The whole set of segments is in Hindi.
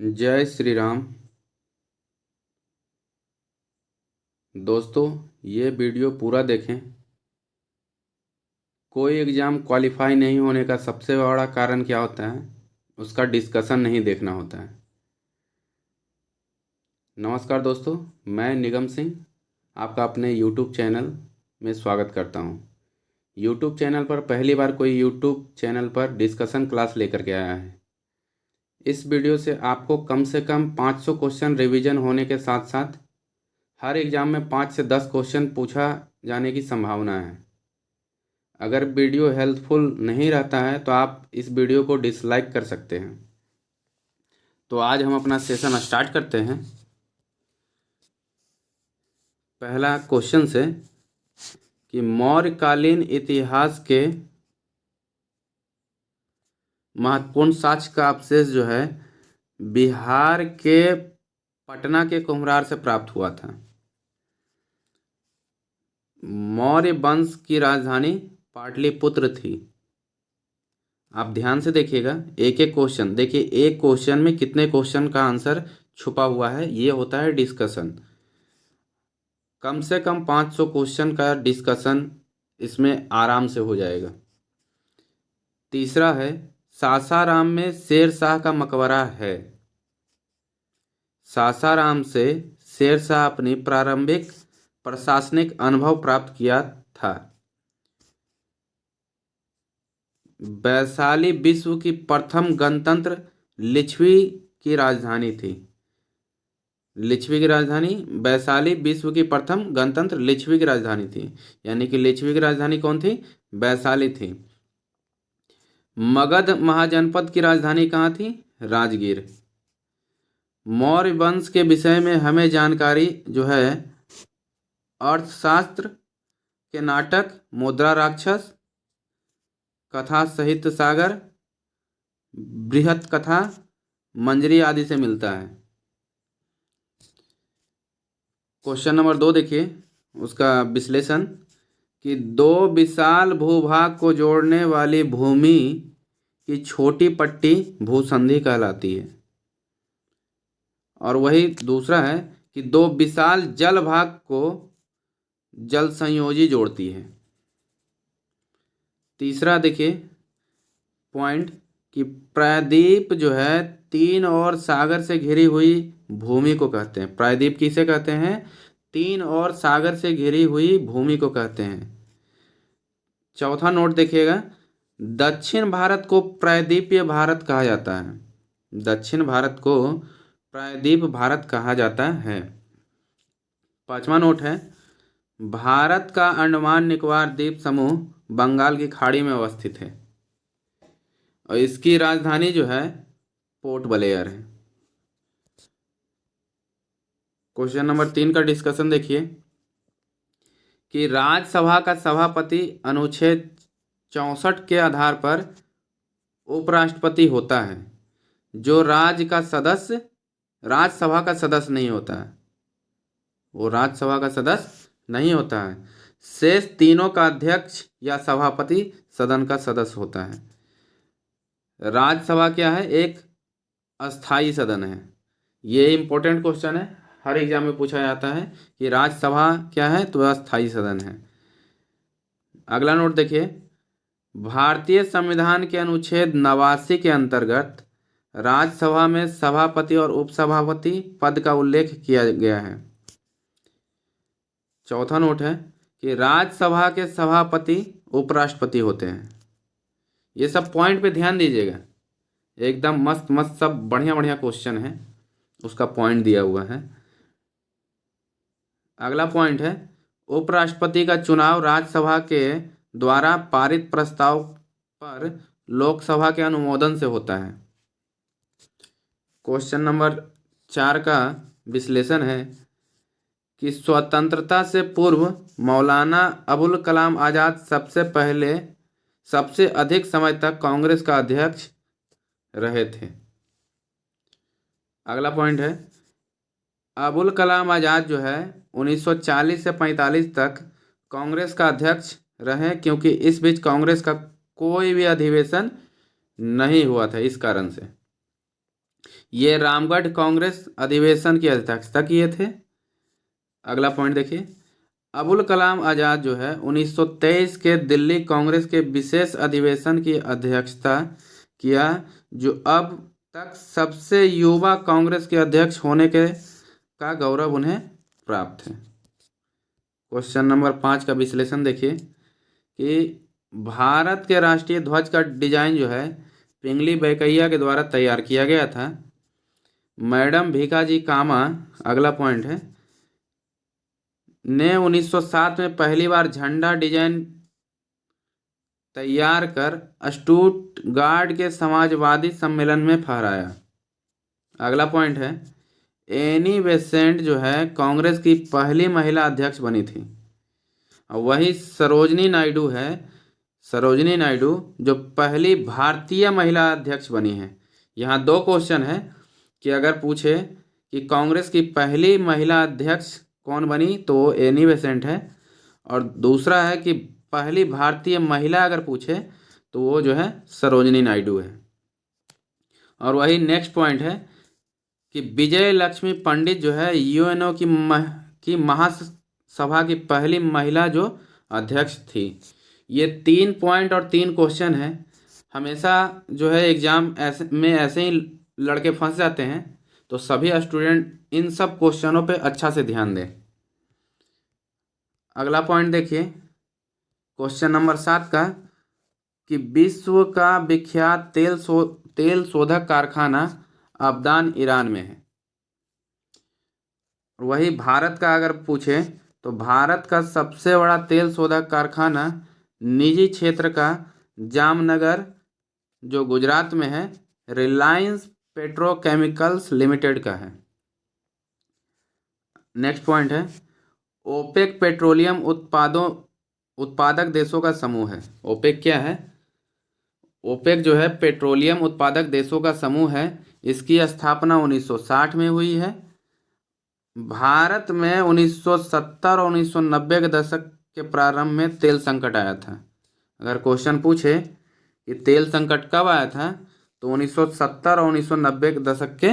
जय श्री राम। दोस्तों, ये वीडियो पूरा देखें। कोई एग्ज़ाम क्वालिफाई नहीं होने का सबसे बड़ा कारण क्या होता है, उसका डिस्कशन नहीं देखना होता है। नमस्कार दोस्तों, मैं निगम सिंह आपका अपने यूट्यूब चैनल में स्वागत करता हूँ। यूट्यूब चैनल पर पहली बार कोई यूट्यूब चैनल पर डिस्कशन क्लास लेकर के आया है। इस वीडियो से कम 500 क्वेश्चन रिवीजन होने के साथ साथ हर एग्ज़ाम में 5 से 10 क्वेश्चन पूछा जाने की संभावना है। अगर वीडियो हेल्पफुल नहीं रहता है तो आप इस वीडियो को डिसलाइक कर सकते हैं। तो आज हम अपना सेशन स्टार्ट करते हैं। पहला क्वेश्चन से कि मौर्यकालीन इतिहास के महत्वपूर्ण साक्ष्य का अवशेष जो है बिहार के पटना के कुम्हरार से प्राप्त हुआ था। मौर्य वंश की राजधानी पाटलिपुत्र थी। आप ध्यान से देखिएगा, एक एक क्वेश्चन देखिए, एक क्वेश्चन में कितने क्वेश्चन का आंसर छुपा हुआ है, ये होता है डिस्कशन। कम से कम 500 क्वेश्चन का डिस्कशन इसमें आराम से हो जाएगा। तीसरा है, सासाराम में शेर शाह का मकबरा है। सासाराम से शेर शाह अपनी प्रारंभिक प्रशासनिक अनुभव प्राप्त किया था। वैशाली विश्व की प्रथम गणतंत्र लिच्छवी की राजधानी थी। लिच्छवी की राजधानी वैशाली विश्व की प्रथम गणतंत्र लिच्छवी की राजधानी थी, यानी कि लिच्छवी की राजधानी कौन थी? वैशाली थी। मगध महाजनपद की राजधानी कहाँ थी? राजगीर। मौर्य वंश के विषय में हमें जानकारी जो है अर्थशास्त्र के नाटक मुद्रा राक्षस, कथा साहित्य सागर, बृहत कथा, मंजरी आदि से मिलता है। क्वेश्चन नंबर 2 देखिए, उसका विश्लेषण कि दो विशाल भूभाग को जोड़ने वाली भूमि की छोटी पट्टी भूसंधि कहलाती है। और वही दूसरा है कि दो विशाल जल भाग को जल संयोजी जोड़ती है। तीसरा देखिए पॉइंट कि प्रायद्वीप जो है तीन और सागर से घिरी हुई भूमि को कहते हैं। प्रायद्वीप किसे कहते हैं? तीन और सागर से घिरी हुई भूमि को कहते हैं। चौथा नोट देखिएगा, दक्षिण भारत को प्रायद्वीपीय भारत कहा जाता है। दक्षिण भारत को प्रायद्वीप भारत कहा जाता है। पांचवा नोट है, भारत का अंडमान निकोबार द्वीप समूह बंगाल की खाड़ी में अवस्थित है और इसकी राजधानी जो है पोर्ट ब्लेयर है। क्वेश्चन नंबर 3 का डिस्कशन देखिए कि राज्यसभा का सभापति अनुच्छेद 64 के आधार पर उपराष्ट्रपति होता है, जो राज्यसभा का सदस्य नहीं होता है। वो राज्यसभा का सदस्य नहीं होता है। शेष तीनों का अध्यक्ष या सभापति सदन का सदस्य होता है। राज्यसभा क्या है? एक अस्थाई सदन है। ये इंपॉर्टेंट क्वेश्चन है, हर एग्जाम में पूछा जाता है कि राज्यसभा क्या है, तो अस्थाई सदन है। अगला नोट देखिए, भारतीय संविधान के अनुच्छेद 89 के अंतर्गत राज्यसभा में सभापति और उपसभापति पद का उल्लेख किया गया है। चौथा नोट है कि राज्यसभा के सभापति उपराष्ट्रपति होते हैं। ये सब पॉइंट पे ध्यान दीजिएगा, एकदम मस्त मस्त सब बढ़िया बढ़िया क्वेश्चन है, उसका पॉइंट दिया हुआ है। अगला पॉइंट है, उपराष्ट्रपति का चुनाव राज्यसभा के द्वारा पारित प्रस्ताव पर लोकसभा के अनुमोदन से होता है। क्वेश्चन नंबर 4 का विश्लेषण है कि स्वतंत्रता से पूर्व मौलाना अबुल कलाम आज़ाद सबसे अधिक समय तक कांग्रेस का अध्यक्ष रहे थे। अगला पॉइंट है, अबुल कलाम आज़ाद जो है 1940 से 45 तक कांग्रेस का अध्यक्ष रहे, क्योंकि इस बीच कांग्रेस का कोई भी अधिवेशन नहीं हुआ था, इस कारण से। ये रामगढ़ कांग्रेस अधिवेशन की अध्यक्षता किए थे। अगला पॉइंट देखिए, अबुल कलाम आज़ाद जो है 1923 के दिल्ली कांग्रेस के विशेष अधिवेशन की अध्यक्षता किया, जो अब तक सबसे युवा कांग्रेस के अध्यक्ष होने के का गौरव उन्हें प्राप्त है। क्वेश्चन नंबर 5 का विश्लेषण देखिए कि भारत के राष्ट्रीय ध्वज का डिजाइन जो है पिंगली वेंकैया के द्वारा तैयार किया गया था। मैडम भीखाजी कामा, अगला पॉइंट है, ने 1907 में पहली बार झंडा डिजाइन तैयार कर स्टुटगार्ट के समाजवादी सम्मेलन में फहराया। अगला पॉइंट है, एनी बेसेंट जो है कांग्रेस की पहली महिला अध्यक्ष बनी थी। और वही सरोजनी नायडू है, सरोजनी नायडू जो पहली भारतीय महिला अध्यक्ष बनी है। यहाँ दो क्वेश्चन है कि अगर पूछे कि कांग्रेस की पहली महिला अध्यक्ष कौन बनी तो वो एनी बेसेंट है, और दूसरा है कि पहली भारतीय महिला अगर पूछे तो वो जो है सरोजनी नायडू है। और वही नेक्स्ट पॉइंट है कि विजय लक्ष्मी पंडित जो है यूएनओ की महासभा की पहली महिला जो अध्यक्ष थी। ये 3 पॉइंट और 3 क्वेश्चन है। हमेशा जो है एग्जाम ऐसे ही लड़के फंस जाते हैं, तो सभी स्टूडेंट इन सब क्वेश्चनों पे अच्छा से ध्यान दें। अगला पॉइंट देखिए, क्वेश्चन नंबर 7 का, कि विश्व का विख्यात तेल शोधक कारखाना अब्दान ईरान में है। वही भारत का अगर पूछे तो भारत का सबसे बड़ा तेल शोधक कारखाना निजी क्षेत्र का जामनगर जो गुजरात में है, रिलायंस पेट्रोकेमिकल्स लिमिटेड का है। नेक्स्ट पॉइंट है, ओपेक पेट्रोलियम उत्पादक देशों का समूह है। ओपेक क्या है? ओपेक जो है पेट्रोलियम उत्पादक देशों का समूह है। इसकी स्थापना 1960 में हुई है। भारत में 1970 और 1990 के दशक के प्रारंभ में तेल संकट आया था। अगर क्वेश्चन पूछे कि तेल संकट कब आया था तो 1970 और 1990 के दशक के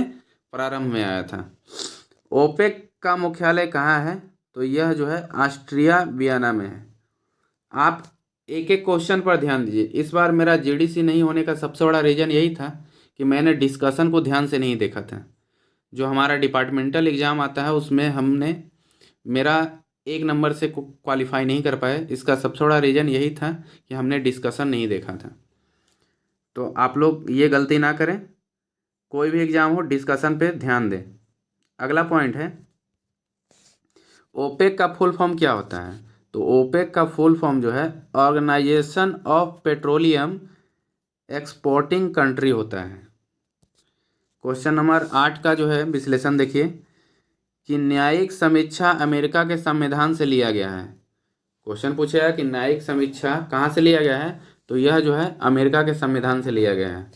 प्रारंभ में आया था। ओपेक का मुख्यालय कहाँ है? तो यह जो है ऑस्ट्रिया वियना में है। आप एक एक क्वेश्चन पर ध्यान दीजिए। इस बार मेरा जीडीसी नहीं होने का सबसे बड़ा रीज़न यही था कि मैंने डिस्कशन को ध्यान से नहीं देखा था। जो हमारा डिपार्टमेंटल एग्ज़ाम आता है उसमें मेरा 1 नंबर से क्वालिफाई नहीं कर पाए। इसका सबसे बड़ा रीज़न यही था कि हमने डिस्कशन नहीं देखा था। तो आप लोग ये गलती ना करें, कोई भी एग्ज़ाम हो डिस्कशन पे ध्यान दें। अगला पॉइंट है, ओपेक का फुल फॉर्म क्या होता है? तो ओपेक का फुल फॉर्म जो है organisation of petroleum exporting country होता है। क्वेश्चन नंबर 8 का जो है विश्लेषण देखिए कि न्यायिक समीक्षा अमेरिका के संविधान से लिया गया है। क्वेश्चन पूछा है कि न्यायिक समीक्षा कहाँ से लिया गया है, तो यह जो है अमेरिका के संविधान से लिया गया है।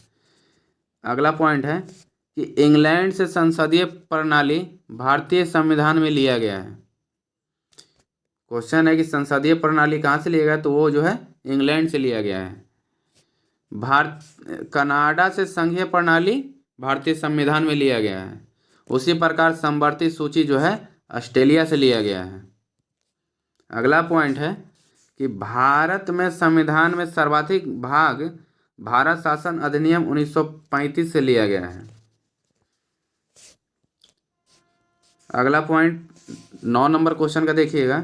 अगला पॉइंट है कि इंग्लैंड से संसदीय प्रणाली भारतीय संविधान में लिया गया है। क्वेश्चन है कि संसदीय प्रणाली कहाँ से लिया गया, तो वो जो है इंग्लैंड से लिया गया है। कनाडा से संघीय प्रणाली भारतीय संविधान में लिया गया है। उसी प्रकार समवर्ती सूची जो है ऑस्ट्रेलिया से लिया गया है। अगला पॉइंट है कि भारत में संविधान में सर्वाधिक भाग भारत शासन अधिनियम 1935 से लिया गया है। अगला पॉइंट 9 नंबर क्वेश्चन का देखिएगा।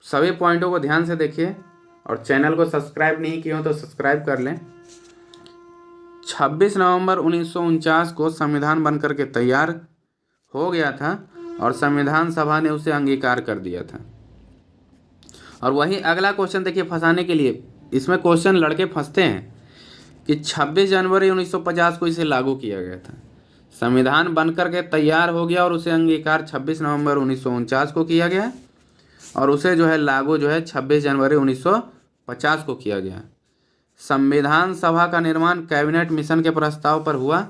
सभी पॉइंटों को ध्यान से देखिए और चैनल को सब्सक्राइब नहीं किए हो तो सब्सक्राइब कर लें। 26 नवंबर 1949 को संविधान बनकर के तैयार हो गया था और संविधान सभा ने उसे अंगीकार कर दिया था। और वही अगला क्वेश्चन देखिए फंसाने के लिए, इसमें क्वेश्चन लड़के फंसते हैं कि 26 जनवरी 1950 को इसे लागू किया गया था। संविधान बनकर के तैयार हो गया और उसे अंगीकार 26 नवंबर 1949 को किया गया और उसे जो है लागू जो है 26 जनवरी 1950 को किया गया। संविधान सभा का निर्माण कैबिनेट मिशन के प्रस्ताव पर हुआ।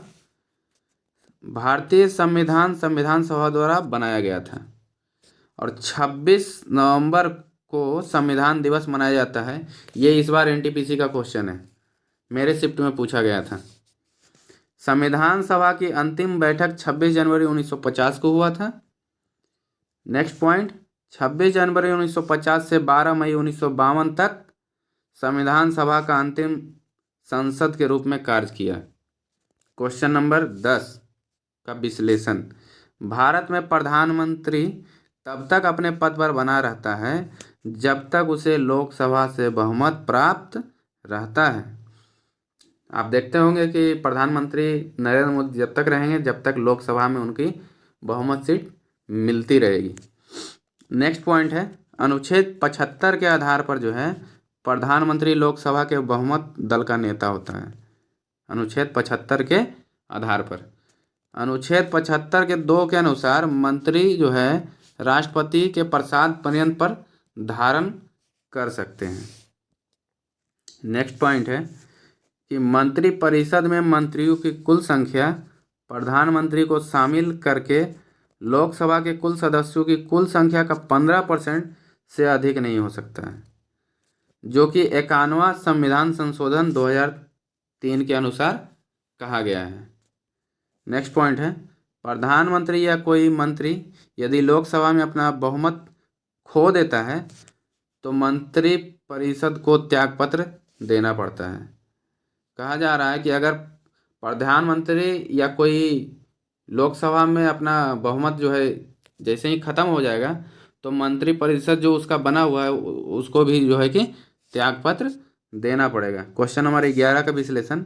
भारतीय संविधान सभा द्वारा बनाया गया था और 26 नवंबर को संविधान दिवस मनाया जाता है। ये इस बार एनटीपीसी का क्वेश्चन है, मेरे शिफ्ट में पूछा गया था। संविधान सभा की अंतिम बैठक 26 जनवरी 1950 को हुआ था। नेक्स्ट पॉइंट, 26 जनवरी 1950 से 12 मई 1952 तक संविधान सभा का अंतिम संसद के रूप में कार्य किया। क्वेश्चन नंबर 10 का विश्लेषण, भारत में प्रधानमंत्री तब तक अपने पद पर बना रहता है जब तक उसे लोकसभा से बहुमत प्राप्त रहता है। आप देखते होंगे कि प्रधानमंत्री नरेंद्र मोदी जब तक रहेंगे जब तक लोकसभा में उनकी बहुमत सीट मिलती रहेगी। नेक्स्ट पॉइंट है, अनुच्छेद 75 के आधार पर जो है प्रधानमंत्री लोकसभा के बहुमत दल का नेता होता है। अनुच्छेद 75 के आधार पर, अनुच्छेद 75 के 2 के अनुसार मंत्री जो है राष्ट्रपति के प्रसाद पर्यंत पर धारण कर सकते हैं। नेक्स्ट पॉइंट है कि मंत्रिपरिषद में मंत्रियों की कुल संख्या प्रधानमंत्री को शामिल करके लोकसभा के कुल सदस्यों की कुल संख्या का 15% से अधिक नहीं हो सकता है, जो कि 51वां संविधान संशोधन 2003 के अनुसार कहा गया है। नेक्स्ट पॉइंट है, प्रधानमंत्री या कोई मंत्री यदि लोकसभा में अपना बहुमत खो देता है तो मंत्रिपरिषद को त्यागपत्र देना पड़ता है। कहा जा रहा है कि अगर प्रधानमंत्री या कोई लोकसभा में अपना बहुमत जो है जैसे ही खत्म हो जाएगा तो मंत्रिपरिषद जो उसका बना हुआ है उसको भी जो है कि त्यागपत्र देना पड़ेगा। क्वेश्चन नंबर 11 का विश्लेषण,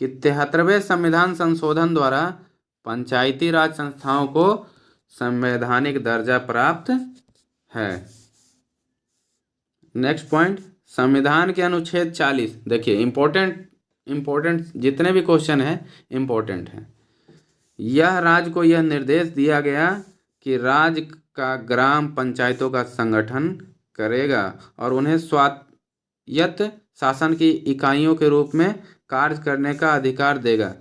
कि 73वें संविधान संशोधन द्वारा पंचायती राज संस्थाओं को संवैधानिक दर्जा प्राप्त है। नेक्स्ट पॉइंट, संविधान के अनुच्छेद 40, देखिए इम्पोर्टेंट जितने भी क्वेश्चन हैं इम्पोर्टेंट हैं। यह राज्य को यह निर्देश दिया गया कि राज्य का ग्राम पंचायतों का संगठन करेगा और उन्हें स्वायत्त शासन की इकाइयों के रूप में कार्य करने का अधिकार देगा,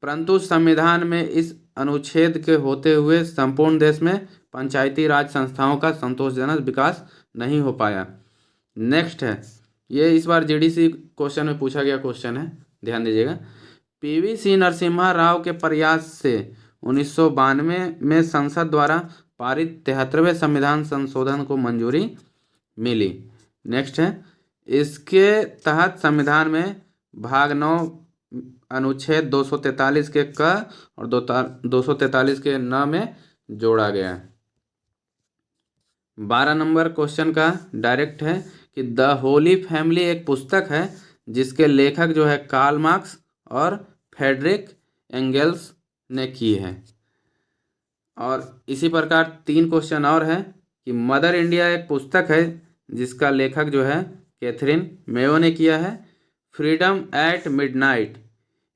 परंतु संविधान में इस अनुच्छेद के होते हुए संपूर्ण देश में पंचायती राज संस्थाओं का संतोषजनक विकास नहीं हो पाया। नेक्स्ट है, ये इस बार जीडीसी क्वेश्चन में पूछा गया क्वेश्चन है, ध्यान दीजिएगा। पीवी नरसिम्हा राव के प्रयास से 1992 में संसद द्वारा पारित 73वें संविधान संशोधन को मंजूरी मिली। नेक्स्ट है, इसके तहत संविधान में भाग 9 अनुच्छेद 243 के क और 243 के न में जोड़ा गया। 12 नंबर क्वेश्चन का डायरेक्ट है कि द होली फैमिली एक पुस्तक है जिसके लेखक जो है कार्ल मार्क्स और फ्रेडरिक एंगेल्स ने की है। और इसी प्रकार 3 क्वेश्चन और है कि मदर इंडिया एक पुस्तक है जिसका लेखक जो है कैथरीन मेयो ने किया है। फ्रीडम एट मिडनाइट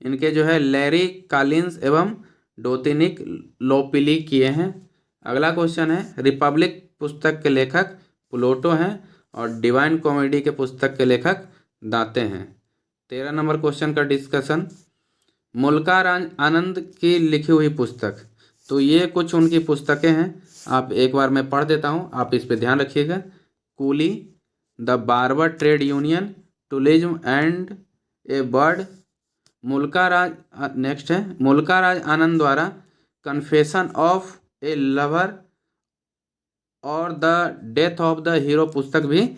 इनके जो है लैरी कॉलिंस एवं डोमिनिक लोपिली किए हैं। अगला क्वेश्चन है, रिपब्लिक पुस्तक के लेखक प्लूटो हैं और डिवाइन कॉमेडी के पुस्तक के लेखक दांते हैं। 13 नंबर क्वेश्चन का डिस्कशन, मुल्कार आनंद की लिखी हुई पुस्तक, तो ये कुछ उनकी पुस्तकें हैं, आप एक बार मैं पढ़ देता हूँ, आप इस पे ध्यान रखिएगा। Coolie, the barber trade union, tourism and A bird. Next है, मुल्कार आनंद द्वारा कन्फेशन ऑफ ए लवर और the death of the hero पुस्तक भी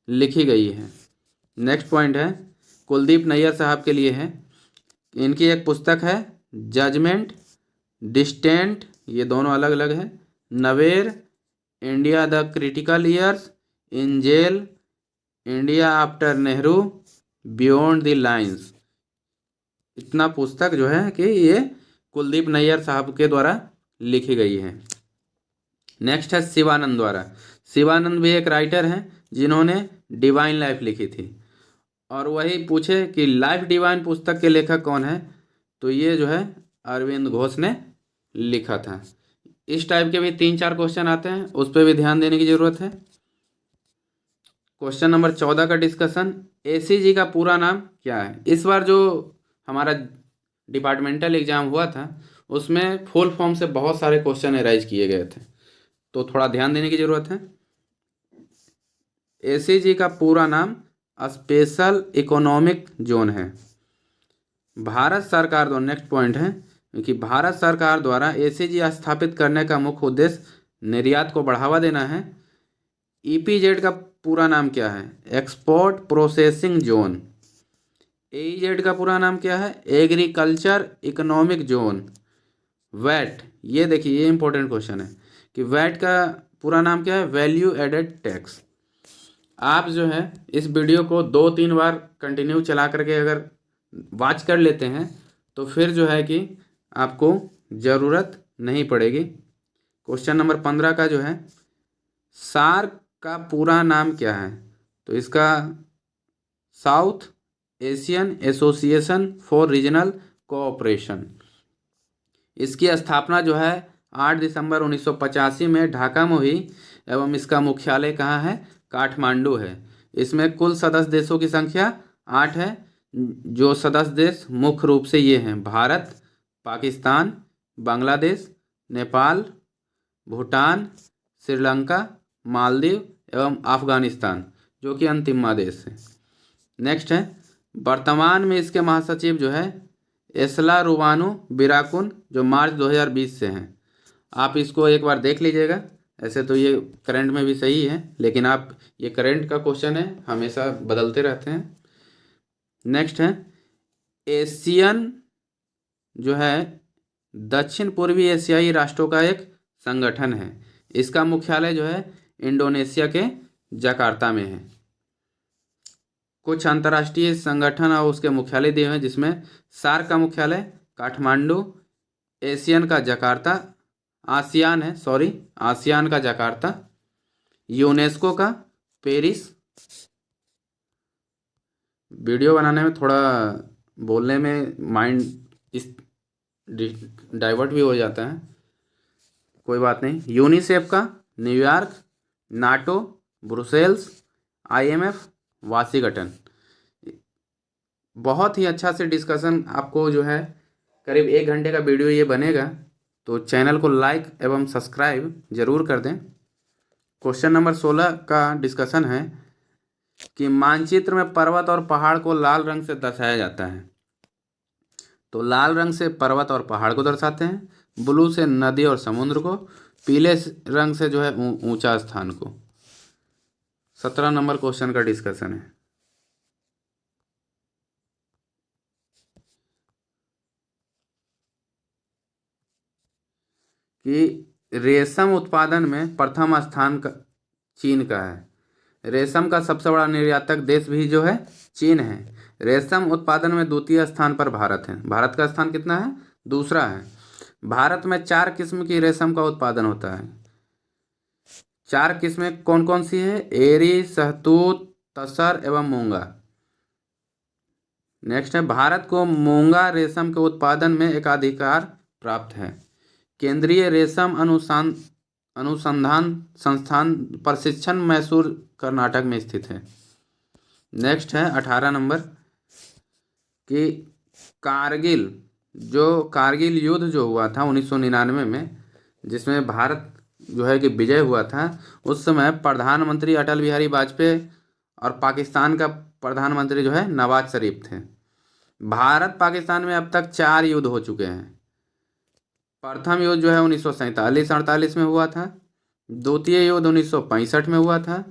लिखी गई है। नेक्स्ट पॉइंट है, कुलदीप नैयर साहब के लिए है, इनकी एक पुस्तक है जजमेंट, डिस्टेंट, ये दोनों अलग अलग है। Nayar, India the critical years, in jail, India after Nehru, beyond the lines. इतना पुस्तक जो है कि ये कुलदीप नैयर साहब के द्वारा लिखी गई है। नेक्स्ट है शिवानंद द्वारा, शिवानंद भी एक राइटर हैं जिन्होंने डिवाइन लाइफ लिखी थी। और वही पूछे कि लाइफ डिवाइन पुस्तक के लेखक कौन है, तो ये जो है अरविंद घोष ने लिखा था। इस टाइप के भी 3-4 क्वेश्चन आते हैं, उस पर भी ध्यान देने की जरूरत है। क्वेश्चन नंबर 14 का डिस्कशन, एसीजी का पूरा नाम क्या है। इस बार जो हमारा डिपार्टमेंटल एग्जाम हुआ था उसमें फुल फॉर्म से बहुत सारे क्वेश्चन अराइज किए गए थे, तो थोड़ा ध्यान देने की जरूरत है। एसीजी का पूरा नाम स्पेशल इकोनॉमिक जोन है। भारत सरकार द्वारा, नेक्स्ट पॉइंट है कि भारत सरकार द्वारा एसीजी स्थापित करने का मुख्य उद्देश्य निर्यात को बढ़ावा देना है। ईपीजेड का पूरा नाम क्या है? Export processing zone. एईजेड का पूरा नाम क्या है? Agriculture economic zone. वैट, ये देखिए ये इंपॉर्टेंट क्वेश्चन है कि वैट का पूरा नाम क्या है? Value added tax. आप जो है इस वीडियो को 2-3 बार कंटिन्यू चला करके अगर वॉच कर लेते हैं तो फिर जो है कि आपको ज़रूरत नहीं पड़ेगी। क्वेश्चन नंबर 15 का जो है, सार्क का पूरा नाम क्या है? तो इसका south Asian association for regional cooperation. इसकी स्थापना जो है 8 दिसंबर 1985 में ढाका में हुई एवं इसका मुख्यालय कहाँ है? काठमांडू है। इसमें कुल सदस्य देशों की संख्या 8 है। जो सदस्य देश मुख्य रूप से ये हैं: भारत, पाकिस्तान, बांग्लादेश, नेपाल, भूटान, श्रीलंका, मालदीव एवं अफगानिस्तान, जो कि अंतिम देश है। नेक्स्ट है, वर्तमान में इसके महासचिव जो है एसला रुवानु बिराकुन, जो मार्च 2020 से हैं। आप इसको एक बार देख लीजिएगा। ऐसे तो ये करंट में भी सही है, लेकिन आप ये करंट का क्वेश्चन है, हमेशा बदलते रहते हैं। नेक्स्ट है, एशियन जो है दक्षिण पूर्वी एशियाई राष्ट्रों का एक संगठन है। इसका मुख्यालय जो है इंडोनेशिया के जकार्ता में है। कुछ अंतर्राष्ट्रीय संगठन और उसके मुख्यालय दिए हुए हैं, जिसमें सार्क का मुख्यालय काठमांडू, एशियन का जकार्ता, आसियान का जकार्ता, यूनेस्को का पेरिस। वीडियो बनाने में थोड़ा बोलने में माइंड इस डाइवर्ट भी हो जाता है, कोई बात नहीं। यूनिसेफ का New York, NATO Brussels, IMF Washington. बहुत ही अच्छा से डिस्कशन आपको जो है करीब 1 घंटे का वीडियो ये बनेगा, तो चैनल को लाइक एवं सब्सक्राइब जरूर कर दें। क्वेश्चन नंबर 16 का डिस्कशन है कि मानचित्र में पर्वत और पहाड़ को लाल रंग से दर्शाया जाता है। तो लाल रंग से पर्वत और पहाड़ को दर्शाते हैं, ब्लू से नदी और समुद्र को, पीले रंग से जो है ऊंचा स्थान को। 17 नंबर क्वेश्चन का डिस्कशन है कि रेशम उत्पादन में प्रथम स्थान का चीन का है। रेशम का सबसे बड़ा निर्यातक देश भी जो है चीन है। रेशम उत्पादन में द्वितीय स्थान पर भारत है। भारत का स्थान कितना है? दूसरा है। भारत में 4 किस्म की रेशम का उत्पादन होता है। 4 किस्में कौन कौन सी है? एरी, शहतूत, तसर एवं मूंगा। नेक्स्ट है, भारत को मूंगा रेशम के उत्पादन में एकाधिकार प्राप्त है। केंद्रीय रेशम अनुसंधान संस्थान प्रशिक्षण मैसूर कर्नाटक में स्थित है। नेक्स्ट है 18 नंबर कि कारगिल युद्ध जो हुआ था 1999 में, जिसमें भारत जो है कि विजय हुआ था, उस समय प्रधानमंत्री अटल बिहारी वाजपेयी और पाकिस्तान का प्रधानमंत्री जो है नवाज शरीफ थे। भारत पाकिस्तान में अब तक 4 युद्ध हो चुके हैं। प्रथम युद्ध जो है 1947-48 में हुआ था, द्वितीय युद्ध 1965 में हुआ था,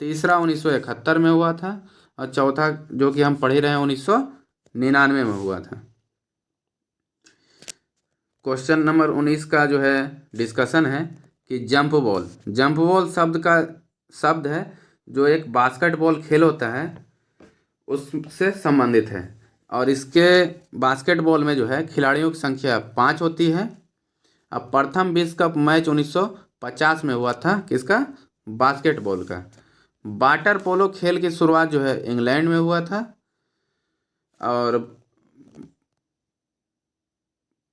तीसरा 1971 में हुआ था, और चौथा जो कि हम पढ़ ही रहे हैं 1999 में हुआ था। क्वेश्चन नंबर 19 का जो है डिस्कशन है कि जंप बॉल शब्द है जो एक बास्केटबॉल खेल होता है उससे संबंधित है, और इसके बास्केटबॉल में जो है खिलाड़ियों की संख्या 5 होती है। अब प्रथम विश्व कप मैच 1950 में हुआ था, किसका? बास्केटबॉल का। वाटर पोलो खेल की शुरुआत जो है इंग्लैंड में हुआ था, और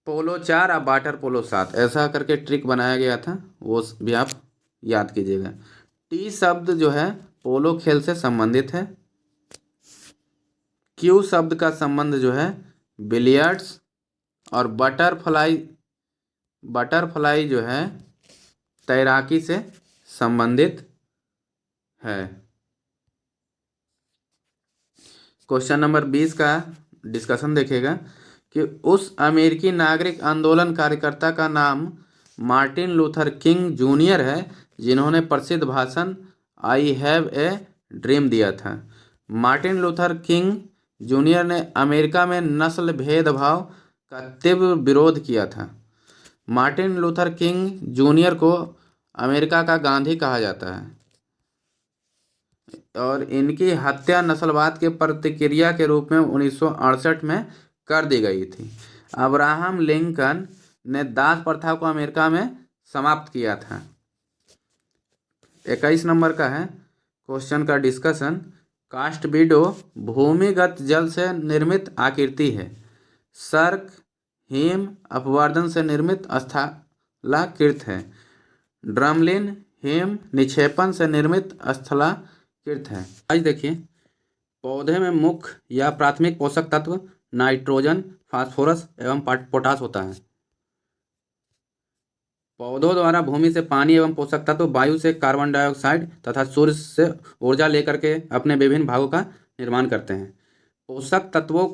पोलो 4 और वाटर पोलो 7 ऐसा करके ट्रिक बनाया गया था, वो भी आप याद कीजिएगा। टी शब्द जो है पोलो खेल से संबंधित है। क्यू शब्द का संबंध जो है बिलियर्ड्स, और बटरफ्लाई जो है तैराकी से संबंधित है। क्वेश्चन नंबर 20 का डिस्कशन देखिएगा कि उस अमेरिकी नागरिक आंदोलन कार्यकर्ता का नाम मार्टिन लूथर किंग जूनियर है जिन्होंने प्रसिद्ध भाषण आई हैव ए ड्रीम दिया था। मार्टिन लूथर किंग जूनियर ने अमेरिका में नस्ल भेदभाव का तीव्र विरोध किया था। मार्टिन लूथर किंग जूनियर को अमेरिका का गांधी कहा जाता है और इनकी हत्या नस्लवाद के प्रतिक्रिया के रूप में 1968 में कर दी गई थी। अब्राहम लिंकन ने दास प्रथा को अमेरिका में समाप्त किया था। 21 नंबर का है क्वेश्चन का डिस्कशन। कास्ट विडो भूमिगत जल से निर्मित आकृति है। सर्क हिम अपवर्तन से निर्मित स्थलाकृत है। ड्रमलिन हिम निक्षेपण से निर्मित स्थलाकृत है। आज देखिए, पौधे में मुख्य या प्राथमिक पोषक तत्व नाइट्रोजन, फास्फोरस एवं पोटास होता है। पौधों द्वारा भूमि से पानी एवं पोषक तत्व, वायु से कार्बन डाइऑक्साइड तथा सूर्य से ऊर्जा लेकर के अपने विभिन्न भागों का निर्माण करते हैं। पोषक तत्वों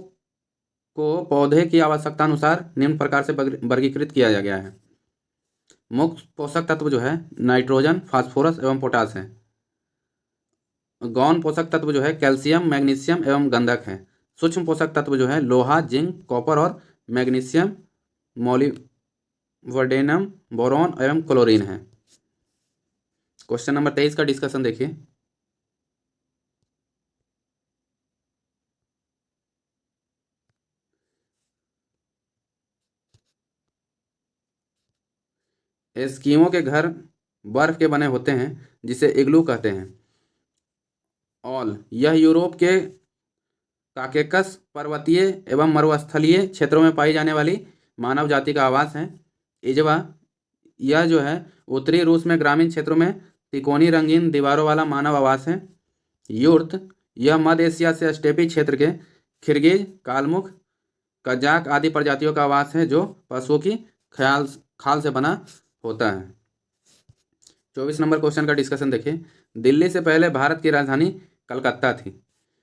को पौधे की आवश्यकता अनुसार निम्न प्रकार से वर्गीकृत किया गया है। मुख्य पोषक तत्व जो है नाइट्रोजन, फास्फोरस एवं पोटास है। गौण पोषक तत्व जो है कैल्शियम, मैग्नीशियम एवं गंधक है। सूक्ष्म पोषक तत्व जो है लोहा, जिंक, कॉपर और मैग्नीशियम, मोलिब्डेनम, बोरॉन एवं क्लोरीन है। क्वेश्चन नंबर 23 का डिस्कशन देखिए। एस्किमो के घर बर्फ के बने होते हैं जिसे इग्लू कहते हैं। ऑल यह यूरोप के काकेकस पर्वतीय एवं मरुस्थलीय क्षेत्रों में पाई जाने वाली मानव जाति का आवास है। इजवा यह जो है उत्तरी रूस में ग्रामीण क्षेत्रों में तिकोनी रंगीन दीवारों वाला मानव आवास है। युर्त यह मध्य एशिया से स्टेपी क्षेत्र के खिरगिज, कालमुख, कजाक आदि प्रजातियों का आवास है जो पशुओं की खाल से बना होता है। 24 नंबर क्वेश्चन का डिस्कशन देखिए। दिल्ली से पहले भारत की राजधानी कलकत्ता थी।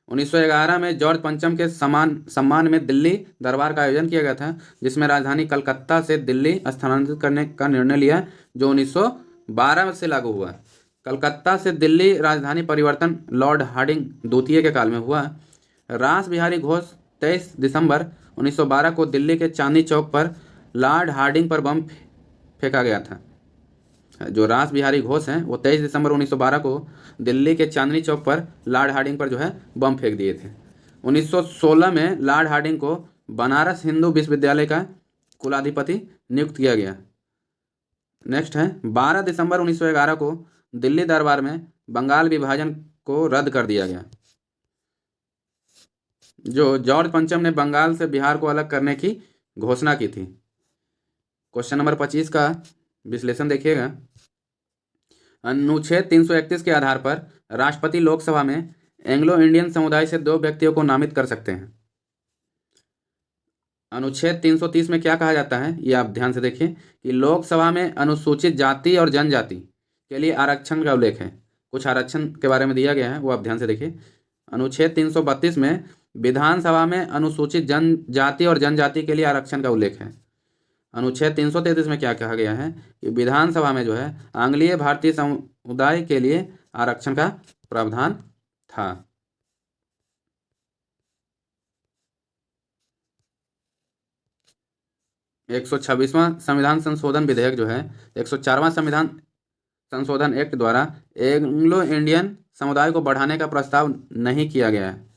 1911 में जॉर्ज पंचम के सम्मान में दिल्ली दरबार का आयोजन किया गया था जिसमें राजधानी कलकत्ता से दिल्ली स्थानांतरित करने का निर्णय लिया जो 1912 से लागू हुआ। कलकत्ता से दिल्ली राजधानी परिवर्तन लॉर्ड हार्डिंग द्वितीय के काल में हुआ। रास बिहारी घोष 23 दिसंबर 1912 को दिल्ली के चांदनी चौक पर लॉर्ड हार्डिंग पर बम फेंका गया था। जो रास बिहारी घोष हैं वो 23 दिसंबर 1912 को दिल्ली के चांदनी चौक पर लॉर्ड हार्डिंग पर जो है बम फेंक दिए थे। 1916 में लॉर्ड हार्डिंग को बनारस हिंदू विश्वविद्यालय का कुलाधिपति नियुक्त किया गया। नेक्स्ट है 12 दिसंबर 1911 को दिल्ली दरबार में बंगाल विभाजन को रद्द कर दिया गया। जो जॉर्ज पंचम ने बंगाल से बिहार को अलग करने की घोषणा की थी। क्वेश्चन नंबर 25 का विश्लेषण देखिएगा। अनुच्छेद 331 के आधार पर राष्ट्रपति लोकसभा में एंग्लो इंडियन समुदाय से 2 व्यक्तियों को नामित कर सकते हैं। अनुच्छेद 330 में क्या कहा जाता है ये आप ध्यान से देखिए कि लोकसभा में अनुसूचित जाति और जनजाति के लिए आरक्षण का उल्लेख है। कुछ आरक्षण के बारे में दिया गया है वो आप ध्यान से देखिए। अनुच्छेद 332 में विधानसभा में अनुसूचित जनजाति और जनजाति के लिए आरक्षण का उल्लेख है। अनुच्छेद 333 में क्या कहा गया है कि विधानसभा में जो है आंग्लीय भारतीय समुदाय के लिए आरक्षण का प्रावधान था। एक 126वां संविधान संशोधन विधेयक जो है 104वां संविधान संशोधन एक्ट द्वारा एंग्लो इंडियन समुदाय को बढ़ाने का प्रस्ताव नहीं किया गया है।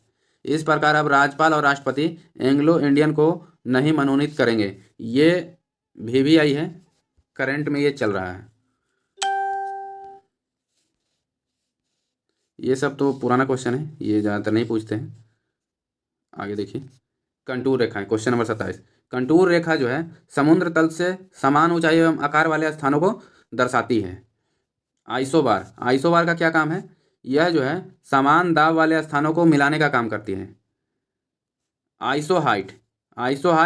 इस प्रकार अब राज्यपाल और राष्ट्रपति एंग्लो इंडियन को नहीं मनोनीत करेंगे। ये VVI है, करंट में ये चल रहा है। ये सब तो पुराना क्वेश्चन है, ये ज़्यादातर नहीं पूछते हैं। आगे देखिए कंटूर रेखाएं। Question number 27। कंटूर रेखा जो है समुद्र तल से समान ऊंचाई एवं आकार वाले स्थानों को दर्शाती है। आइसोबार का क्या काम है? यह जो है समान दाब वाले स्थानों को मिलाने का काम करती है। आइसोहाइट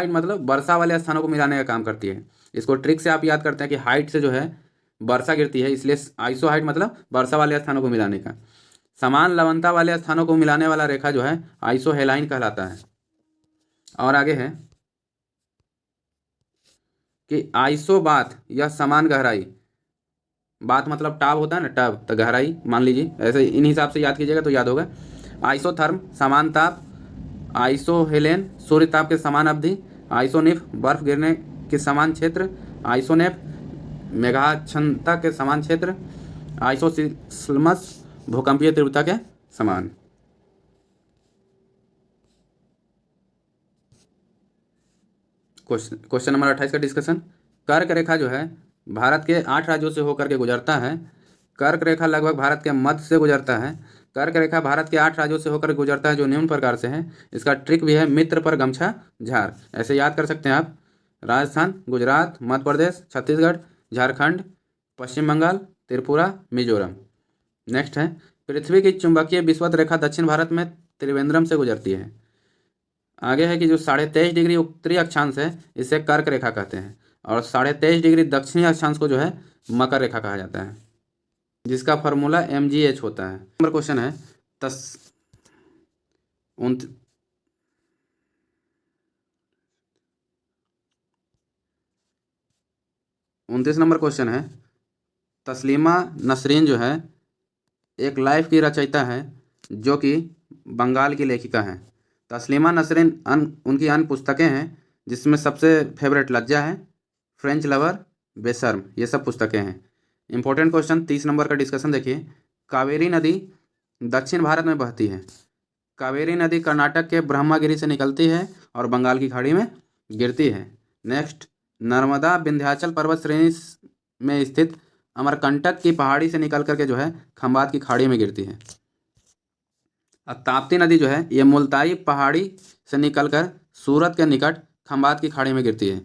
मतलब वर्षा वाले स्थानों को मिलाने का काम करती है। इसको ट्रिक से आप याद करते हैं कि हाइट से जो है वर्षा गिरती है, इसलिए आइसोहाइट मतलब वर्षा वाले स्थानों को मिलाने का। समान लवणता वाले स्थानों को मिलाने वाला रेखा जो है आइसोहेलाइन कहलाता है। और आगे है कि आइसो बात या समान गहराई, बात मतलब टाब होता है ना, टाब तो गहराई मान लीजिए, ऐसे इन हिसाब से याद कीजिएगा तो याद होगा। आइसोथर्म समान ताप, आइसोहेलेन सूर्य ताप के समान अवधि, आइसोनिफ बर्फ गिरने के समान क्षेत्र, आइसोनेप मेघाच्छन्नता के समान क्षेत्र, आइसोसिस्मस भूकंपीय तीव्रता के समान। क्वेश्चन नंबर 28 का डिस्कशन। कर्क रेखा जो है भारत के 8 राज्यों से होकर के गुजरता है। कर्क रेखा लगभग भारत के मध्य से गुजरता है। कर्क रेखा भारत के 8 राज्यों से होकर गुजरता है जो निम्न प्रकार से है। इसका ट्रिक भी है मित्र पर गमछा झार, ऐसे याद कर सकते हैं आप। राजस्थान, गुजरात, मध्य प्रदेश, छत्तीसगढ़, झारखंड, पश्चिम बंगाल, त्रिपुरा, मिजोरम। नेक्स्ट है पृथ्वी की चुंबकीय विषुवत रेखा दक्षिण भारत में त्रिवेंद्रम से गुजरती है। आगे है कि जो 23.5 डिग्री उत्तरी अक्षांश है इसे कर्क रेखा कहते हैं, और 23.5 डिग्री दक्षिणी अक्षांश को जो है मकर रेखा कहा जाता है, जिसका फार्मूला mgh होता है। नंबर क्वेश्चन है तस 29 नंबर क्वेश्चन है तस्लीमा नसरीन जो है एक लाइफ की रचयिता है जो कि बंगाल की लेखिका हैं। तस्लीमा नसरीन उनकी अन्य पुस्तकें हैं जिसमें सबसे फेवरेट लज्जा है, फ्रेंच लवर, बेशर्म, ये सब पुस्तकें हैं। इंपॉर्टेंट क्वेश्चन 30 नंबर का डिस्कशन देखिए। कावेरी नदी दक्षिण भारत में बहती है। कावेरी नदी कर्नाटक के ब्रह्मगिरी से निकलती है और बंगाल की खाड़ी में गिरती है। नेक्स्ट, नर्मदा विंध्याचल पर्वत श्रेणी में स्थित अमरकंटक की पहाड़ी से निकल करके जो है खंबात की खाड़ी में गिरती है। अब ताप्ती नदी जो है ये मुल्ताई पहाड़ी से निकलकर सूरत के निकट खंबात की खाड़ी में गिरती है।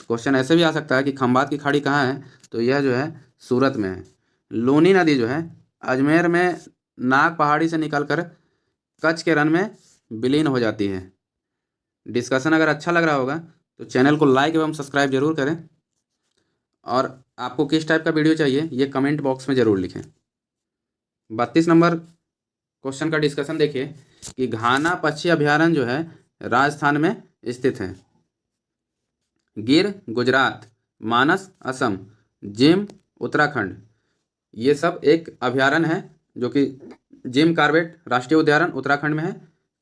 क्वेश्चन ऐसे भी आ सकता है कि खंबात की खाड़ी कहाँ है, तो यह जो है सूरत में है। लूनी नदी जो है अजमेर में नाग पहाड़ी से निकलकर कच्छ के रण में विलीन हो जाती है। डिस्कशन अगर अच्छा लग रहा होगा तो चैनल को लाइक एवं सब्सक्राइब जरूर करें, और आपको किस टाइप का वीडियो चाहिए ये कमेंट बॉक्स में ज़रूर लिखें। 32 नंबर क्वेश्चन का डिस्कशन देखिए कि घाना पक्षी अभयारण्य जो है राजस्थान में स्थित है। गिर गुजरात, मानस असम, जिम उत्तराखंड, ये सब एक अभयारण्य है जो कि जिम कार्बेट राष्ट्रीय उद्यान उत्तराखंड में है,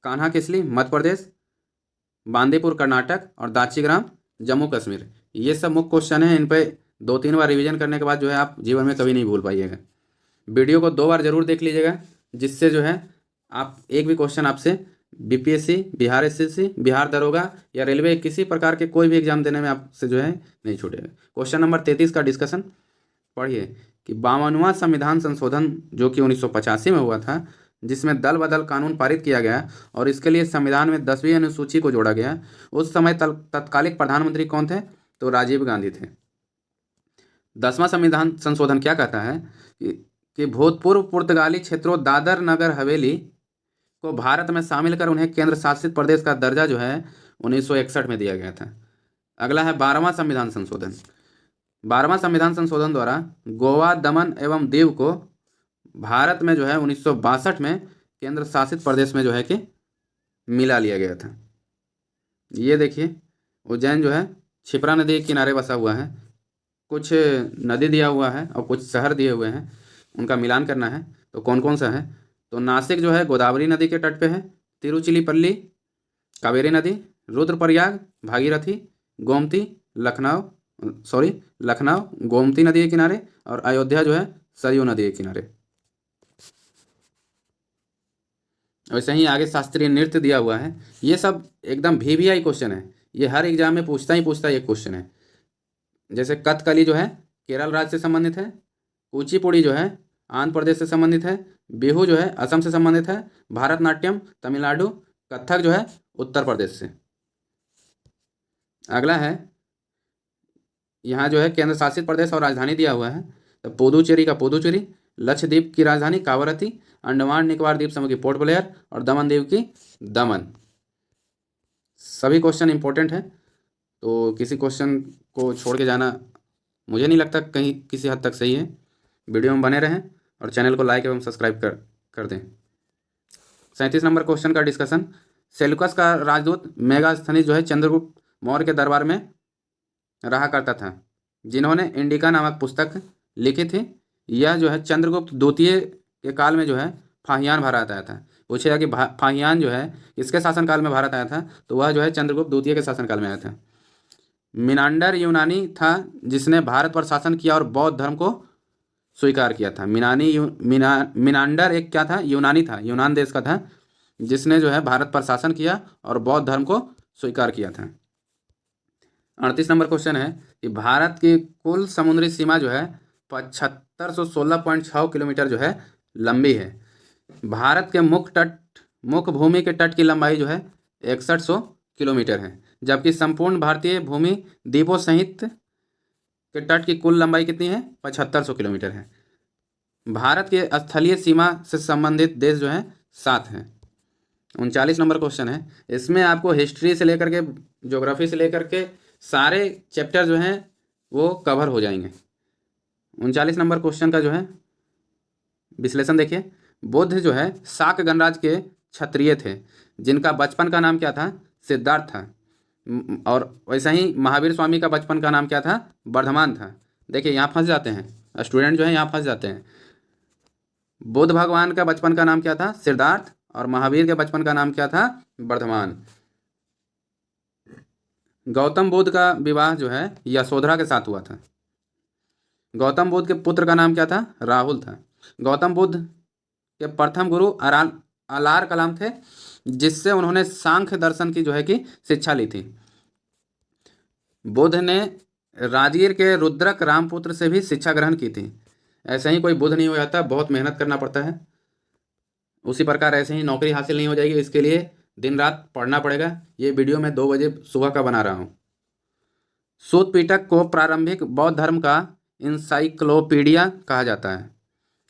कान्हा किसली मध्य प्रदेश, बांदीपुर कर्नाटक और दाचीग्राम जम्मू कश्मीर। ये सब मुख्य क्वेश्चन है, इन पे 2-3 बार रिवीजन करने के बाद जो है आप जीवन में कभी नहीं भूल पाइएगा। वीडियो को 2 बार जरूर देख लीजिएगा, जिससे जो है आप एक भी क्वेश्चन आपसे बीपीएससी, बिहार एसएससी, बिहार दरोगा या रेलवे किसी प्रकार के कोई भी एग्जाम देने में आपसे जो है नहीं छूटेगा। क्वेश्चन नंबर 33 का डिस्कशन पढ़िए कि 52वां संविधान संशोधन जो कि 1985 में हुआ था, जिसमें दल बदल कानून पारित किया गया और इसके लिए संविधान में 10वीं अनुसूची को जोड़ा गया। उस समय तत्कालिक प्रधानमंत्री कौन थे, तो राजीव गांधी थे। 10वां संविधान संशोधन क्या कहता है कि भूतपूर्व पुर्तगाली क्षेत्रों दादर नगर हवेली को भारत में शामिल कर उन्हें केंद्र शासित प्रदेश का दर्जा जो है 1961 में दिया गया था। अगला है 12वां संविधान संशोधन। 12वां संविधान संशोधन द्वारा गोवा, दमन एवं दीव को भारत में जो है 1962 में केंद्र शासित प्रदेश में जो है कि मिला लिया गया था। ये देखिए उज्जैन जो है क्षिप्रा नदी के किनारे बसा हुआ है, कुछ नदी दिया हुआ है और कुछ शहर दिए हुए हैं, उनका मिलान करना है। तो कौन कौन सा है, तो नासिक जो है गोदावरी नदी के तट पे है, तिरुचिलीपल्ली कावेरी नदी, रुद्रप्रयाग भागीरथी, गोमती लखनऊ गोमती नदी के किनारे, और अयोध्या जो है सरयू नदी के किनारे। वैसे ही आगे शास्त्रीय नृत्य दिया हुआ है। ये सब एकदम वीवीआई क्वेश्चन है, ये हर एग्जाम में पूछता ही क्वेश्चन है। जैसे कथकली जो है केरल राज्य से संबंधित है, कुचिपुड़ी जो है आंध्र प्रदेश से संबंधित है, बिहू जो है असम से संबंधित है, भारतनाट्यम तमिलनाडु, कथक जो है उत्तर प्रदेश से। अगला है यहाँ जो है केंद्र शासित प्रदेश और राजधानी दिया हुआ है, तो पुदुचेरी का पुदुचेरी, लक्षद्वीप की राजधानी कावरती, अंडमान निकोबार द्वीप समूह की पोर्ट ब्लेयर और दमन द्वीप की दमन। सभी क्वेश्चन इंपॉर्टेंट है, तो किसी क्वेश्चन को छोड़ के जाना मुझे नहीं लगता कहीं किसी हद तक सही है। वीडियो में बने रहें और चैनल को लाइक एवं सब्सक्राइब कर दें। 37 नंबर क्वेश्चन का डिस्कशन। सेल्यूकस का राजदूत मेगास्थनीज जो है चंद्रगुप्त मौर्य के दरबार में रहा करता था, जिन्होंने इंडिका नामक पुस्तक लिखी थी। यह जो है चंद्रगुप्त द्वितीय के काल में जो है फाहियान भारत आया था। पूछेगा कि फाहियान जो है किसके शासनकाल में भारत आया था, तो वह जो है चंद्रगुप्त द्वितीय के शासनकाल में आया था। मिनांडर यूनानी था जिसने भारत पर शासन किया और बौद्ध धर्म को स्वीकार किया था। मिनांडर एक क्या था, यूनानी था, यूनान देश का था, जिसने जो है भारत पर शासन किया और बौद्ध धर्म को स्वीकार किया था। 38 नंबर क्वेश्चन है कि भारत की कुल समुद्री सीमा जो है 7516.6 किलोमीटर जो है लंबी है। भारत के मुख्य भूमि के तट की लंबाई जो है 6100 किलोमीटर है, जबकि संपूर्ण भारतीय भूमि द्वीपों सहित के तट की कुल लंबाई कितनी है, 7500 किलोमीटर है। भारत के स्थलीय सीमा से संबंधित देश जो है 7 हैं। 39 नंबर क्वेश्चन है, इसमें आपको हिस्ट्री से लेकर के ज्योग्राफी से लेकर के सारे चैप्टर जो हैं वो कवर हो जाएंगे। 39 नंबर क्वेश्चन का जो है विश्लेषण देखिए। बुद्ध जो है शाक गणराज्य के क्षत्रिय थे, जिनका बचपन का नाम क्या था, सिद्धार्थ था। और वैसा ही महावीर स्वामी का बचपन का नाम क्या था, वर्धमान था। देखिए यहाँ फंस जाते हैं स्टूडेंट जो है, यहाँ फंस जाते हैं। बुद्ध भगवान का बचपन का नाम क्या था, सिद्धार्थ, और महावीर के बचपन का नाम क्या था, वर्धमान। गौतम बुद्ध का विवाह जो है यशोधरा के साथ हुआ था। गौतम बुद्ध के पुत्र का नाम क्या था, राहुल था। गौतम बुद्ध के प्रथम गुरु अलार कलाम थे, जिससे उन्होंने सांख्य दर्शन की जो है कि शिक्षा ली थी। बुद्ध ने राजगीर के रुद्रक रामपुत्र से भी शिक्षा ग्रहण की थी। ऐसे ही कोई बुद्ध नहीं हो जाता, बहुत मेहनत करना पड़ता है। उसी प्रकार ऐसे ही नौकरी हासिल नहीं हो जाएगी, इसके लिए दिन रात पढ़ना पड़ेगा। ये वीडियो मैं 2 बजे सुबह का बना रहा हूँ। सूत पिटक को प्रारंभिक बौद्ध धर्म का इंसाइक्लोपीडिया कहा जाता है।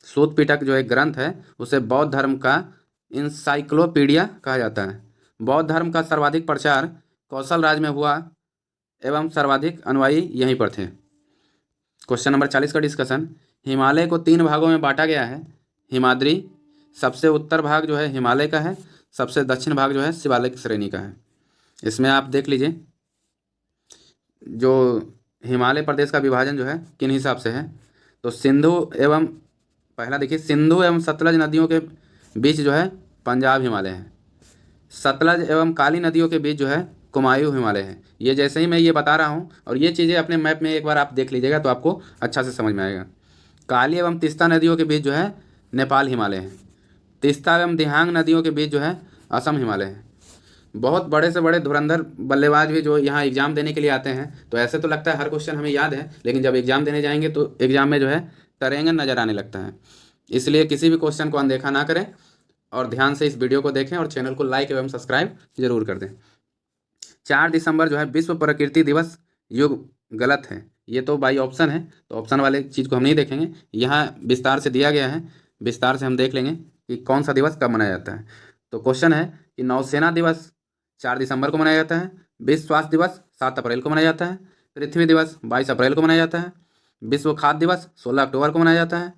सूत पिटक जो एक ग्रंथ है उसे बौद्ध धर्म का इंसाइक्लोपीडिया कहा जाता है। बौद्ध धर्म का सर्वाधिक प्रचार कौशल राज्य में हुआ एवं सर्वाधिक अनुयायी यहीं पर थे। क्वेश्चन नंबर 40 का डिस्कशन। हिमालय को 3 भागों में बांटा गया है। हिमाद्री, सबसे उत्तर भाग जो है हिमालय का है, सबसे दक्षिण भाग जो है शिवालिक श्रेणी का है। इसमें आप देख लीजिए जो हिमालय प्रदेश का विभाजन जो है किन हिसाब से है। तो सिंधु एवं पहला देखिए, सिंधु एवं सतलज नदियों के बीच जो है पंजाब हिमालय है। सतलज एवं काली नदियों के बीच जो है कुमायूं हिमालय है। ये जैसे ही मैं ये बता रहा हूँ और ये चीज़ें अपने मैप में एक बार आप देख लीजिएगा तो आपको अच्छा से समझ में आएगा। काली एवं तीस्ता नदियों के बीच जो है नेपाल हिमालय है। तीस्ता एवं दिहांग नदियों के बीच जो है असम हिमालय है। बहुत बड़े से बड़े धुरंधर बल्लेबाज भी जो यहाँ एग्जाम देने के लिए आते हैं, तो ऐसे तो लगता है हर क्वेश्चन हमें याद है, लेकिन जब एग्जाम देने जाएंगे तो एग्जाम में जो है तरेंगन नज़र आने लगता है। इसलिए किसी भी क्वेश्चन को अनदेखा ना करें और ध्यान से इस वीडियो को देखें और चैनल को लाइक एवं सब्सक्राइब जरूर कर दें। 4 दिसंबर जो है विश्व प्रकृति दिवस, युग गलत है, ये तो बाई ऑप्शन है, तो ऑप्शन वाले चीज़ को हम नहीं देखेंगे। यहाँ विस्तार से दिया गया है, विस्तार से हम देख लेंगे कि कौन सा दिवस कब मनाया जाता है। तो क्वेश्चन है कि नौसेना दिवस 4 दिसंबर को मनाया जाता है। विश्व स्वास्थ्य दिवस 7 अप्रैल को मनाया जाता है। पृथ्वी दिवस 22 अप्रैल को मनाया जाता है। विश्व खाद्य दिवस 16 अक्टूबर को मनाया जाता है।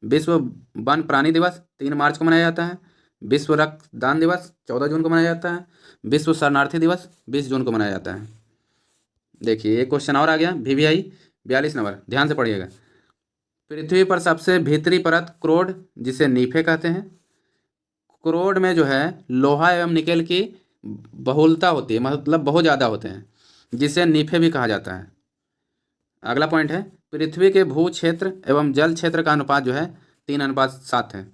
विश्व वन प्राणी दिवस 3 मार्च को मनाया जाता है। विश्व रक्तदान दिवस 14 जून को मनाया जाता है। विश्व शरणार्थी दिवस 20 जून को मनाया जाता है। देखिए एक क्वेश्चन और आ गया, VVI 42 नंबर, ध्यान से पढ़िएगा। पृथ्वी पर सबसे भीतरी परत क्रोड, जिसे नीफे कहते हैं। क्रोड में जो है लोहा एवं निकेल की बहुलता होती है, मतलब बहुत ज़्यादा होते हैं, जिसे नीफे भी कहा जाता है। अगला पॉइंट है, पृथ्वी के भू क्षेत्र एवं जल क्षेत्र का अनुपात जो है 3:7 है।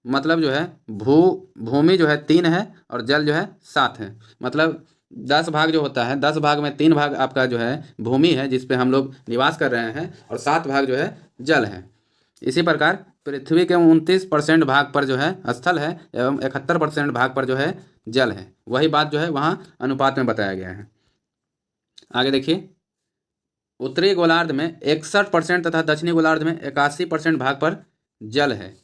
मतलब जो है भूमि जो है 3 है और जल जो है 7 है। मतलब 10 भाग जो होता है, 10 भाग में 3 भाग आपका जो है भूमि है जिस पे हम लोग निवास कर रहे हैं, और 7 भाग जो है जल है। इसी प्रकार पृथ्वी के 29% भाग पर जो है स्थल है एवं 71% भाग पर जो है जल है। वही बात जो है वहाँ अनुपात में बताया गया है। आगे देखिए, उत्तरी गोलार्ध में 61% तथा दक्षिणी गोलार्ध में 81% भाग पर जल है।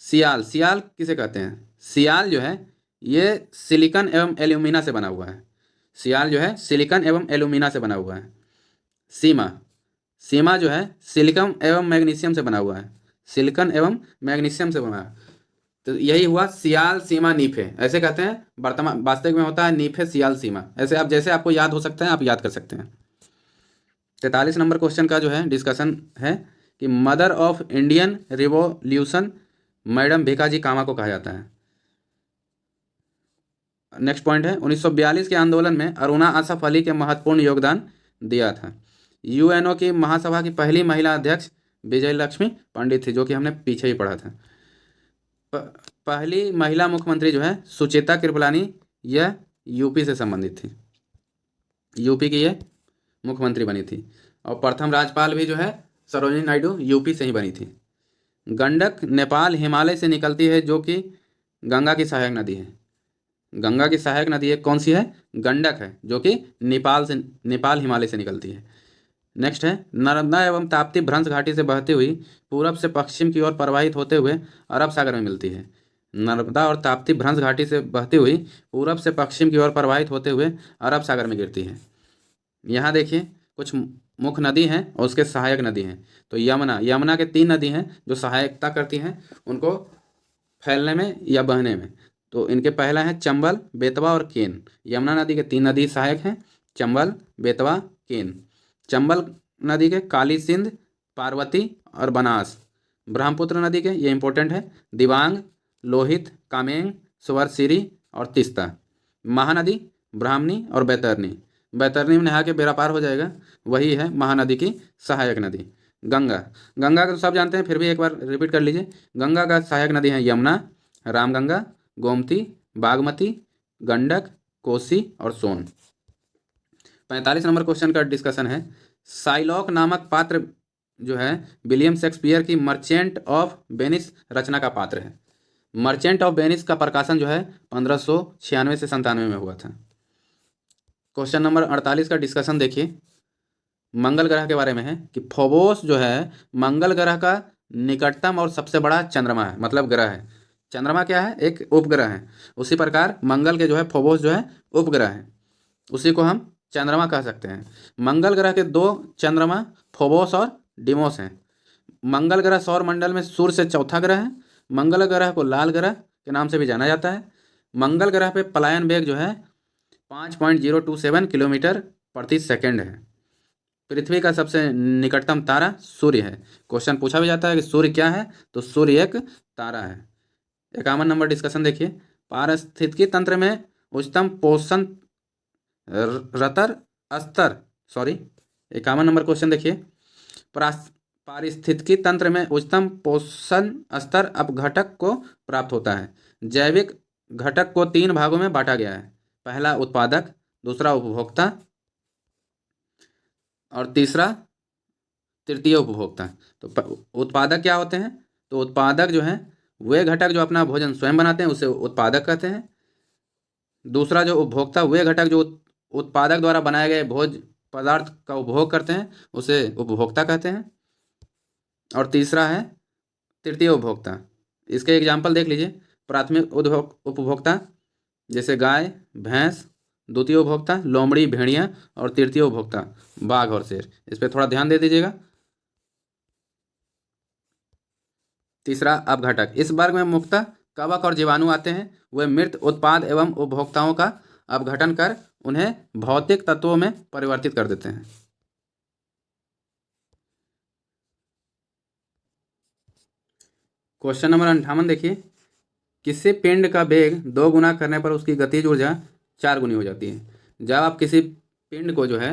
सियाल, सियाल किसे कहते हैं? सियाल जो है ये सिलिकॉन एवं एल्यूमिना से बना हुआ है। सियाल जो है सिलिकॉन एवं एल्यूमिना से बना हुआ है। सीमा, सीमा जो है सिलिकॉन एवं मैग्नीशियम से बना हुआ है। सिलिकॉन एवं मैग्नीशियम से बना है। तो यही हुआ सियाल सीमा नीफे, ऐसे कहते हैं। वर्तमान वास्तविक में होता है नीफे सियाल सीमा। ऐसे आप जैसे आपको याद हो सकता है आप याद कर सकते हैं। 43 नंबर क्वेश्चन का जो है डिस्कशन है कि mother of Indian revolution madam Bhikaji Cama को कहा जाता है। नेक्स्ट पॉइंट है 1942 के आंदोलन में अरुणा आसफ अली के महत्वपूर्ण योगदान दिया था। यूएनओ की महासभा की पहली महिला अध्यक्ष विजय लक्ष्मी पंडित थी, जो कि हमने पीछे ही पढ़ा था। पहली महिला मुख्यमंत्री जो है सुचेता कृपलानी, यह यूपी से संबंधित थी, यूपी की ये मुख्यमंत्री बनी थी। और प्रथम राज्यपाल भी जो है सरोजिनी नायडू यूपी से ही बनी थी। गंडक नेपाल हिमालय से निकलती है, जो कि गंगा की सहायक नदी है। गंगा की सहायक नदी है कौन सी है? गंडक है, जो कि नेपाल हिमालय से निकलती है। नेक्स्ट है नर्मदा एवं ताप्ती भ्रंश घाटी से बहती हुई पूरब से पश्चिम की ओर प्रवाहित होते हुए अरब सागर में मिलती है। नर्मदा और ताप्ती भ्रंश घाटी से बहती हुई पूरब से पश्चिम की ओर प्रवाहित होते हुए अरब सागर में गिरती है। यहाँ देखिए कुछ मुख्य नदी हैं और उसके सहायक नदी हैं। तो यमुना के 3 नदी हैं जो सहायकता करती हैं उनको फैलने में या बहने में। तो इनके पहला है चंबल, बेतवा और केन। यमुना नदी के 3 नदी सहायक हैं, चंबल, बेतवा, केन। चंबल नदी के काली सिंध, पार्वती और बनास। ब्रह्मपुत्र नदी के, ये इंपॉर्टेंट है, दिबांग, लोहित, कामेंग, सुवर्णशिरी और तीस्ता। महानदी ब्राह्मणी और बैतरनी। बैतरनी में नहा के बेड़ा पार हो जाएगा, वही है महानदी की सहायक नदी। गंगा, गंगा का तो सब जानते हैं, फिर भी एक बार रिपीट कर लीजिए। गंगा का सहायक नदी है यमुना, रामगंगा, गोमती, बागमती, गंडक, कोसी और सोन। 45 नंबर क्वेश्चन का डिस्कशन है साइलॉक नामक पात्र जो है विलियम शेक्सपियर की मर्चेंट ऑफ वेनिस रचना का पात्र है। मर्चेंट ऑफ वेनिस का प्रकाशन जो है 1596 से 97 में हुआ था। क्वेश्चन नंबर 48 का डिस्कशन देखिए, मंगल ग्रह के बारे में है कि फोबोस जो है मंगल ग्रह का निकटतम और सबसे बड़ा चंद्रमा है, मतलब ग्रह है। चंद्रमा क्या है? एक उपग्रह है। उसी प्रकार मंगल के जो है फोबोस जो है उपग्रह है, उसी को हम चंद्रमा कह सकते हैं। मंगल ग्रह के 2 चंद्रमा फोबोस और डिमोस हैं। मंगल ग्रह सौर मंडल में सूर्य से चौथा ग्रह है। मंगल ग्रह को लाल ग्रह के नाम से भी जाना जाता है। मंगल ग्रह पे पलायन वेग जो है 5.027 किलोमीटर प्रति सेकंड है। पृथ्वी का सबसे निकटतम तारा सूर्य है। क्वेश्चन पूछा भी जाता है कि सूर्य क्या है, तो सूर्य एक तारा है। 51 नंबर डिस्कशन देखिए, पारिस्थितिकी तंत्र में उच्चतम पोषण रतर स्तर 51 नंबर क्वेश्चन देखिए, पारिस्थितिकी तंत्र में उच्चतम पोषण स्तर अपघटक को प्राप्त होता है। जैविक घटक को 3 भागों में बांटा गया है। पहला उत्पादक, दूसरा उपभोक्ता और तीसरा तृतीय उपभोक्ता। तो उत्पादक क्या होते हैं? तो उत्पादक जो हैं वे घटक जो अपना भोजन स्वयं बनाते हैं उसे उत्पादक कहते हैं। दूसरा जो उपभोक्ता, वे घटक जो उत्पादक द्वारा बनाए गए भोज पदार्थ का उपभोग करते हैं उसे उपभोक्ता कहते हैं। और तीसरा है तृतीय उपभोक्ता। इसके एग्जाम्पल देख लीजिए, प्राथमिक उपभोक्ता जैसे गाय भैंस, द्वितीय उपभोक्ता लोमड़ी भेड़िया और तृतीय उपभोक्ता बाघ और शेर। इस पर थोड़ा ध्यान दे दीजिएगा। तीसरा अपघटक, इस वर्ग में मुख्यतः कवक और जीवाणु आते हैं। वे मृत उत्पाद एवं उपभोक्ताओं का अपघटन कर उन्हें भौतिक तत्वों में परिवर्तित कर देते हैं। क्वेश्चन नंबर 58 देखिए, किसी पिंड का वेग 2 गुना करने पर उसकी गतिज ऊर्जा 4 गुनी हो जाती है। जब आप किसी पिंड को जो है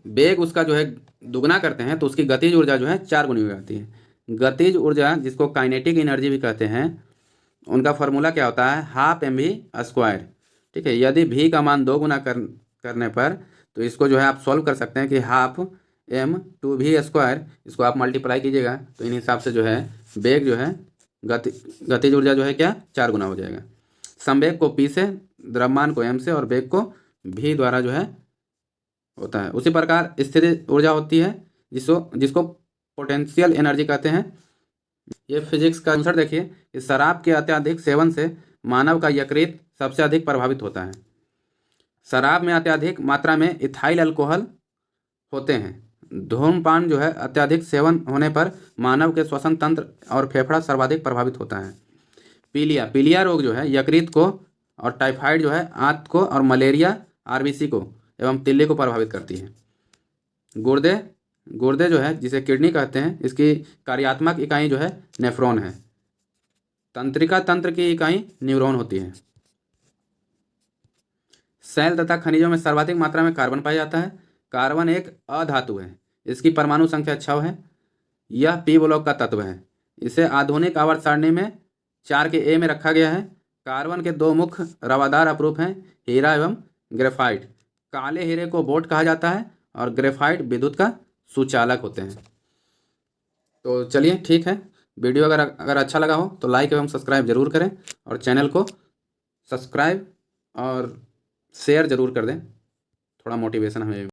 वेग उसका जो है दुगना करते हैं तो उसकी गतिज ऊर्जा जो है 4 गुनी हो जाती है। गतिज ऊर्जा जिसको काइनेटिक एनर्जी भी कहते हैं, उनका फॉर्मूला क्या होता है? Half mv²। ठीक है, यदि v का मान 2 गुना करने पर तो इसको जो है आप सॉल्व कर सकते हैं कि हाफ m2v², इसको आप मल्टीप्लाई कीजिएगा तो इन हिसाब से जो है वेग जो है गतिज ऊर्जा जो है क्या 4 गुना हो जाएगा। संवेग को p से, द्रव्यमान को m से और वेग को v द्वारा जो है होता है। उसी प्रकार स्थिर ऊर्जा होती है जिसको पोटेंशियल एनर्जी कहते हैं। ये फिजिक्स का आंसर देखिए कि शराब के अत्यधिक सेवन से मानव का यकृत सबसे अधिक प्रभावित होता है। शराब में अत्यधिक मात्रा में इथाइल अल्कोहल होते हैं। धूम्रपान जो है अत्यधिक सेवन होने पर मानव के श्वसन तंत्र और फेफड़ा सर्वाधिक प्रभावित होता है। पीलिया पीलिया रोग जो है यकृत को, और टाइफाइड जो है आंत को, और मलेरिया आरबीसी को एवं तिल्ली को प्रभावित करती है। गुर्दे गुर्दे जो है जिसे किडनी कहते हैं, इसकी कार्यात्मक इकाई जो है नेफ्रॉन है। तंत्रिका तंत्र की इकाई न्यूरॉन होती है। सेल तथा खनिजों में सर्वाधिक मात्रा में कार्बन पाया जाता है। कार्बन एक अधातु है, इसकी परमाणु संख्या 6 है। यह पी ब्लॉक का तत्व है। इसे आधुनिक आवर्त सारणी में 4 के ए में रखा गया है। कार्बन के दो मुख्य रवादार अपरूप हैं, हीरा एवं ग्रेफाइट। काले हीरे को बोट कहा जाता है और ग्रेफाइट विद्युत का सुचालक होते हैं। तो चलिए ठीक है, वीडियो अगर अच्छा लगा हो तो लाइक एवं सब्सक्राइब जरूर करें, और चैनल को सब्सक्राइब और शेयर ज़रूर कर दें, थोड़ा मोटिवेशन हमें